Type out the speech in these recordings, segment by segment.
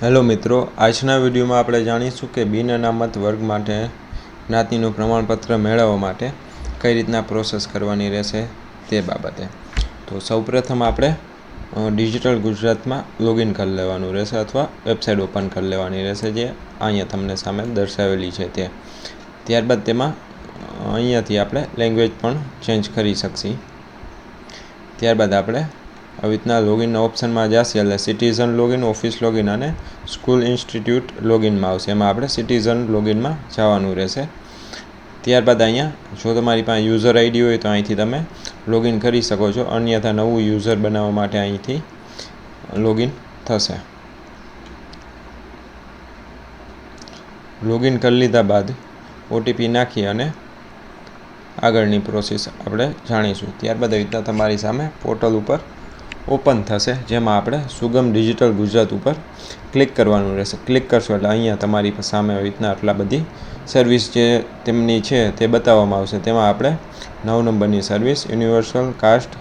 Hello મિત્રો, આજના વિડીયોમાં આપણે જાણીશું કે બિન અનામત વર્ગ માટે જ્ઞાતિનું પ્રમાણપત્ર મેળવવા માટે કઈ રીતના પ્રોસેસ કરવાની રહેશે તે બાબતે. તો સૌપ્રથમ આપણે ડિજિટલ ગુજરાતમાં લોગિન કરી લેવાનું રહેશે અથવા વેબસાઇટ ઓપન કરી લેવાની રહેશે, જે અહીંયા તમને સામે દર્શાવેલી છે તે. ત્યારબાદ તેમાં અહીંયાથી આપણે લેંગ્વેજ પણ ચેન્જ કરી શકીએ. ત્યારબાદ આપણે આવી રીતના લોગિનના ઓપ્શનમાં જશે એટલે સિટીઝન લોગિન, ઓફિસ લોગિન અને સ્કૂલ ઇન્સ્ટિટ્યૂટ લોગિનમાં આવશે. એમાં આપણે સિટીઝન લોગિનમાં જવાનું રહેશે. ત્યારબાદ અહીંયા જો તમારી પાસે યુઝર આઈડી હોય તો અહીંથી તમે લોગિન કરી શકો છો, અન્યથા નવું યુઝર બનાવવા માટે અહીંથી લોગિન થશે. લોગિન કરી લીધા બાદ ઓટીપી નાખી અને આગળની પ્રોસેસ આપણે જાણીશું. ત્યારબાદ આવી રીતના તમારી સામે પોર્ટલ ઉપર ઓપન થશે, જેમાં આપણે સુગમ ડિજિટલ ગુજરાત ઉપર ક્લિક કરવાનું રહેશે. ક્લિક કરશો એટલે અહીંયા તમારી સામે આવી રીતના આટલા બધી સર્વિસ જે તેમની છે તે બતાવવામાં આવશે. તેમાં આપણે 9 નંબરની સર્વિસ યુનિવર્સલ કાસ્ટ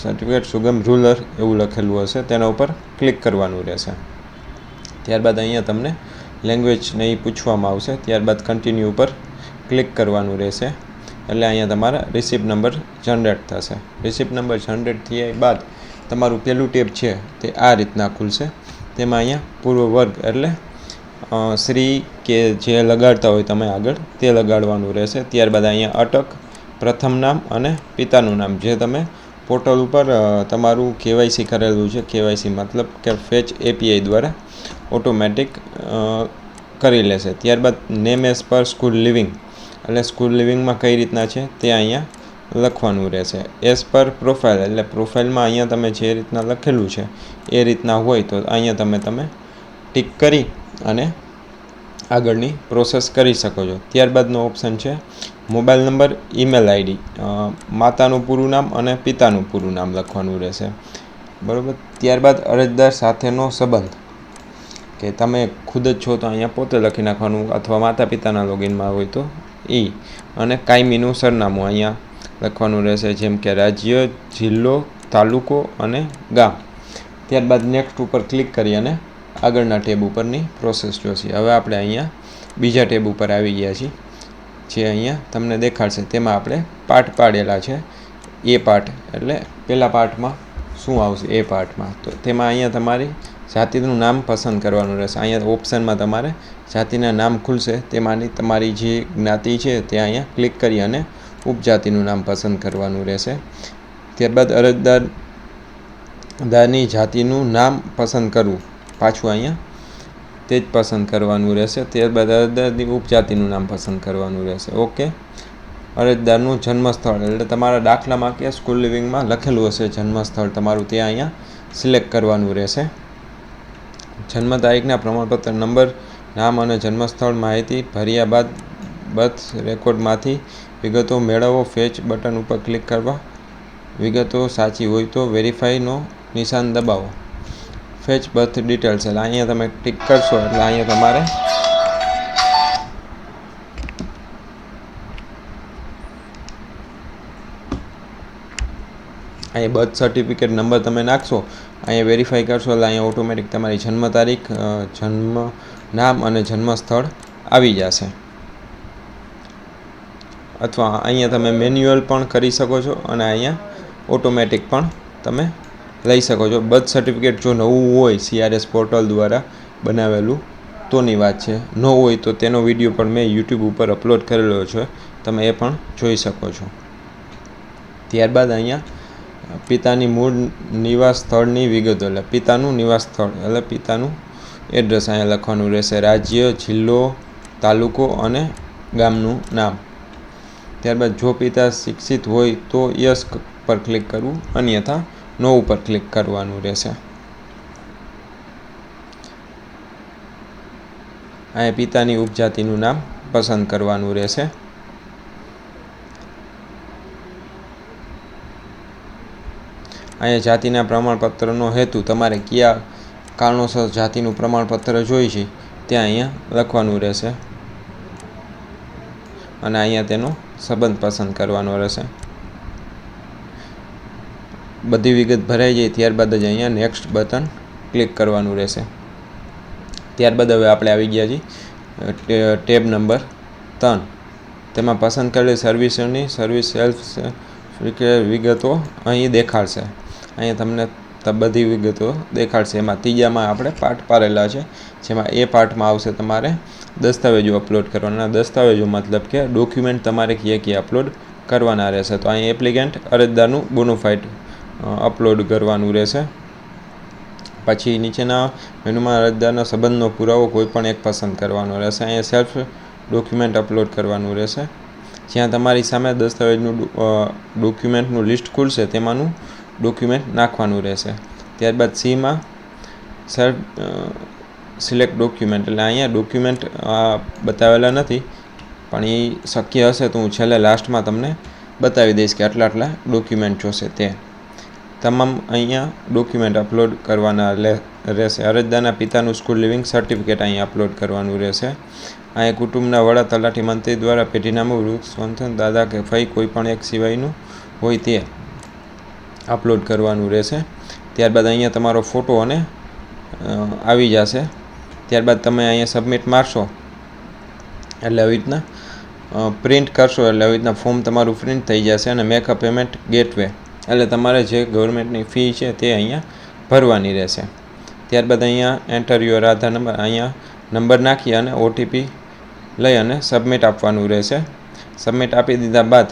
સર્ટિફિકેટ સુગમ રૂરલ એવું લખેલું હશે, તેના ઉપર ક્લિક કરવાનું રહેશે. ત્યારબાદ અહીંયા તમને લેંગ્વેજને એ પૂછવામાં આવશે. ત્યારબાદ કન્ટિન્યુ ઉપર ક્લિક કરવાનું રહેશે એટલે અહીંયા તમારા રિસિપ્ટ નંબર જનરેટ થશે. રિસિપ્ટ નંબર જનરેટ થયા બાદ તમારું પહેલું ટેબ છે તે આ રીતના ખુલશે. તેમાં અહીંયા પૂર્વ વર્ગ એટલે શ્રી કે જે લગાડતા હોય તમે આગળ તે લગાડવાનું રહેશે. ત્યારબાદ અહીંયા અટક, પ્રથમ નામ અને પિતાનું નામ જે તમે પોર્ટલ ઉપર તમારું કેવાયસી કરેલું છે. કેવાયસી મતલબ કે ફેચ એપીઆઈ દ્વારા ઓટોમેટિક કરી લેશે. ત્યારબાદ name as per school leaving એટલે સ્કૂલ લિવિંગમાં કઈ રીતના છે તે અહીંયા લખવાનું રહેશે. એઝ પર પ્રોફાઇલ એટલે પ્રોફાઇલમાં અહીંયા તમે જે રીતના લખેલું છે એ રીતના હોય તો અહીંયા તમે ટિક કરી અને આગળની પ્રોસેસ કરી શકો છો. ત્યારબાદનો ઓપ્શન છે મોબાઈલ નંબર, ઈમેલ આઈડી, માતાનું પૂરું નામ અને પિતાનું પૂરું નામ લખવાનું રહેશે, બરાબર. ત્યારબાદ અરજદાર સાથેનો સંબંધ કે તમે ખુદ જ છો તો અહીંયા પોતે લખી નાખવાનું, અથવા માતા પિતાના લોગિનમાં હોય તો એ, અને કાયમીનું સરનામું અહીંયા લખવાનું રહેશે, જેમ કે રાજ્ય, જિલ્લો, તાલુકો અને ગામ. ત્યારબાદ નેક્સ્ટ ઉપર ક્લિક કરી અને આગળના ટેબ ઉપરની પ્રોસેસ જોઈશે. હવે આપણે અહીંયા બીજા ટેબ ઉપર આવી ગયા છીએ, જે અહીંયા તમને દેખાડશે. તેમાં આપણે પાઠ પાડેલા છે. એ પાઠ એટલે પહેલા પાઠમાં શું આવશે એ પાઠમાં, તો તેમાં અહીંયા તમારી જાતિનું નામ પસંદ કરવાનું રહેશે. અહીંયા ઓપ્શનમાં તમારે જાતિના નામ ખુલશે, તેમાંની તમારી જે જ્ઞાતિ છે તે અહીંયા ક્લિક કરી અને ઉપજાતિનું નામ પસંદ કરવાનું રહેશે. ત્યારબાદ અરજદારની જાતિનું નામ પસંદ કરવું, પાછું અહીંયા તે જ પસંદ કરવાનું રહેશે. ત્યારબાદ અરજદારની ઉપજાતિનું નામ પસંદ કરવાનું રહેશે. ઓકે. અરજદારનું જન્મસ્થળ એટલે તમારા દાખલામાં કે સ્કૂલ લિવિંગમાં લખેલું હશે જન્મસ્થળ તમારું, તે અહીંયા સિલેક્ટ કરવાનું રહેશે. જન્મ તારીખના પ્રમાણપત્ર નંબર, નામ અને જન્મસ્થળ માહિતી ભર્યા બાદ બર્થ રેકોર્ડમાંથી વિગતો મેળવો. ફેચ બટન ઉપર ક્લિક કરવા. વિગતો સાચી હોય તો વેરીફાઈનો નિશાન દબાવો. ફેચ બર્થ ડિટેલ્સ એટલે અહીંયા તમે ટિક કરશો એટલે અહીંયા તમારે અહીંયા બર્થ સર્ટિફિકેટ નંબર તમે નાખશો, અહીંયા વેરીફાઈ કરશો એટલે અહીંયા ઓટોમેટિક તમારી જન્મ તારીખ, જન્મ નામ અને જન્મસ્થળ આવી જશે. અથવા અહીંયા તમે મેન્યુઅલ પણ કરી શકો છો અને અહીંયા ઓટોમેટિક પણ તમે લઈ શકો છો. બર્થ સર્ટિફિકેટ જો નવું હોય CRS પોર્ટલ દ્વારા બનાવેલું તોની વાત છે, ન હોય તો તેનો વિડીયો પણ મેં યુટ્યુબ ઉપર અપલોડ કરેલો છે, તમે એ પણ જોઈ શકો છો. ત્યારબાદ અહીંયા પિતાની મૂળ નિવાસ સ્થળની વિગતો એટલે પિતાનું નિવાસ સ્થળ એટલે પિતાનું એડ્રેસ અહીંયા લખવાનું રહેશે. રાજ્ય, જિલ્લો, તાલુકો અને ગામનું નામ. ત્યારબાદ જો પિતા શિક્ષિત હોય તો યસ પર ક્લિક કરવું, અન્યથા નો ઉપર ક્લિક કરવાનું રહેશે. અહીંયા પિતાની ઉપજાતિનું નામ પસંદ કરવાનું રહેશે. અહીંયા જાતિના પ્રમાણપત્રનો હેતુ, તમારે કયા કારણોસર જાતિનું પ્રમાણપત્ર જોઈએ છે ત્યાં અહીંયા લખવાનું રહેશે અને અહીંયા તેનો સંબંધ પસંદ કરવાનો રહેશે. બધી વિગત ભરાઈ જાય ત્યારબાદ જ અહીંયા નેક્સ્ટ બટન ક્લિક કરવાનું રહેશે. ત્યારબાદ હવે આપણે આવી ગયા છીએ ટેબ નંબર 3. તેમાં પસંદ કરેલી સર્વિસોની સર્વિસ સેલ્ફ વિગતો અહીં દેખાડશે. અહીંયા તમને બધી વિગતો દેખાડશે. એમાં ત્રીજામાં આપણે પાર્ટ પાડેલા છે, જેમાં એ પાર્ટમાં આવશે તમારે દસ્તાવેજો અપલોડ કરવાના. દસ્તાવેજો મતલબ કે ડોક્યુમેન્ટ તમારે ક્યાં અપલોડ કરવાના રહેશે. તો અહીં એપ્લિકેન્ટ અરજદારનું બોનોફાઇડ અપલોડ કરવાનું રહેશે. પછી નીચેના મેનુમાં અરજદારના સંબંધનો પુરાવો કોઈ પણ એક પસંદ કરવાનો રહેશે. અહીંયા સેલ્ફ ડોક્યુમેન્ટ અપલોડ કરવાનું રહેશે. જ્યાં તમારી સામે દસ્તાવેજનું ડોક્યુમેન્ટનું લિસ્ટ ખુલશે તેમાંનું ડોક્યુમેન્ટ નાખવાનું રહેશે. ત્યારબાદ સીમાં સેલ્ફ સિલેક્ટ ડોક્યુમેન્ટ, એટલે અહીંયા ડોક્યુમેન્ટ બતાવેલા નથી, પણ એ શક્ય હશે તો હું છેલ્લે લાસ્ટમાં તમને બતાવી દઈશ કે આટલા ડોક્યુમેન્ટ જોશે તે. તમામ અહીંયા ડોક્યુમેન્ટ અપલોડ કરવાના રહેશે. અરજદારના પિતાનું સ્કૂલ લિવિંગ સર્ટિફિકેટ અહીંયા અપલોડ કરવાનું રહેશે. અહીંયા કુટુંબના વડા, તલાટી, મંત્રી દ્વારા પેઢીનામું, વૃક્ષ, સ્વંથન, દાદા કે ફઈ કોઈ પણ એક સિવાયનું હોય તે અપલોડ કરવાનું રહેશે. ત્યારબાદ અહીંયા તમારો ફોટો અને આવી જશે. ત્યારબાદ તમે અહીંયા સબમિટ મારશો એટલે આવી રીતના પ્રિન્ટ કરશો એટલે આવી રીતના ફોર્મ તમારું પ્રિન્ટ થઈ જશે. અને મેક અ પેમેન્ટ ગેટવે એટલે તમારે જે ગવર્મેન્ટની ફી છે તે અહીંયા ભરવાની રહેશે. ત્યારબાદ અહીંયા એન્ટર યોર આધાર નંબર, અહીંયા નંબર નાખી અને ઓટીપી લઈ અને સબમિટ આપવાનું રહેશે. સબમિટ આપી દીધા બાદ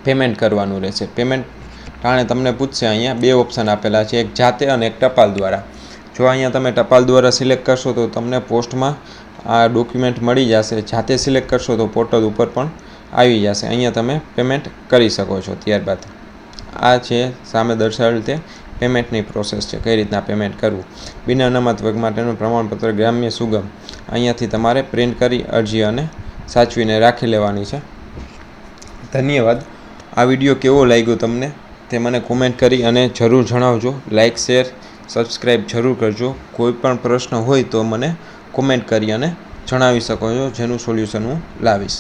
પેમેન્ટ કરવાનું રહેશે. પેમેન્ટ ટાણે તમને પૂછશે. અહીંયા 2 ઓપ્શન આપેલા છે, એક જાતે અને એક ટપાલ દ્વારા. જો અહીંયા તમે ટપાલ દ્વારા સિલેક્ટ કરશો તો તમને પોસ્ટમાં આ ડોક્યુમેન્ટ મળી જશે. જાતે સિલેક્ટ કરશો તો પોર્ટલ ઉપર પણ આવી જશે. અહીંયા તમે પેમેન્ટ કરી શકો છો. ત્યારબાદ આ છે સામે દર્શાવેલ તે પેમેન્ટની પ્રોસેસ છે, કઈ રીતના પેમેન્ટ કરવું. બિન અનામત વર્ગ માટેનું પ્રમાણપત્ર ગ્રામ્ય સુગમ અહીંયાથી તમારે પ્રિન્ટ કરી અરજી અને સાચવીને રાખી લેવાની છે. ધન્યવાદ. આ વિડીયો કેવો લાગ્યો તમને તે મને કોમેન્ટ કરી અને જરૂર જણાવજો. લાઇક, શેર, સબસ્ક્રાઈબ જરૂર કરજો. કોઈ પણ પ્રશ્ન હોય તો મને કોમેન્ટ કરી અને જણાવી શકો છો, જેનું સોલ્યુશન હું લાવીશ.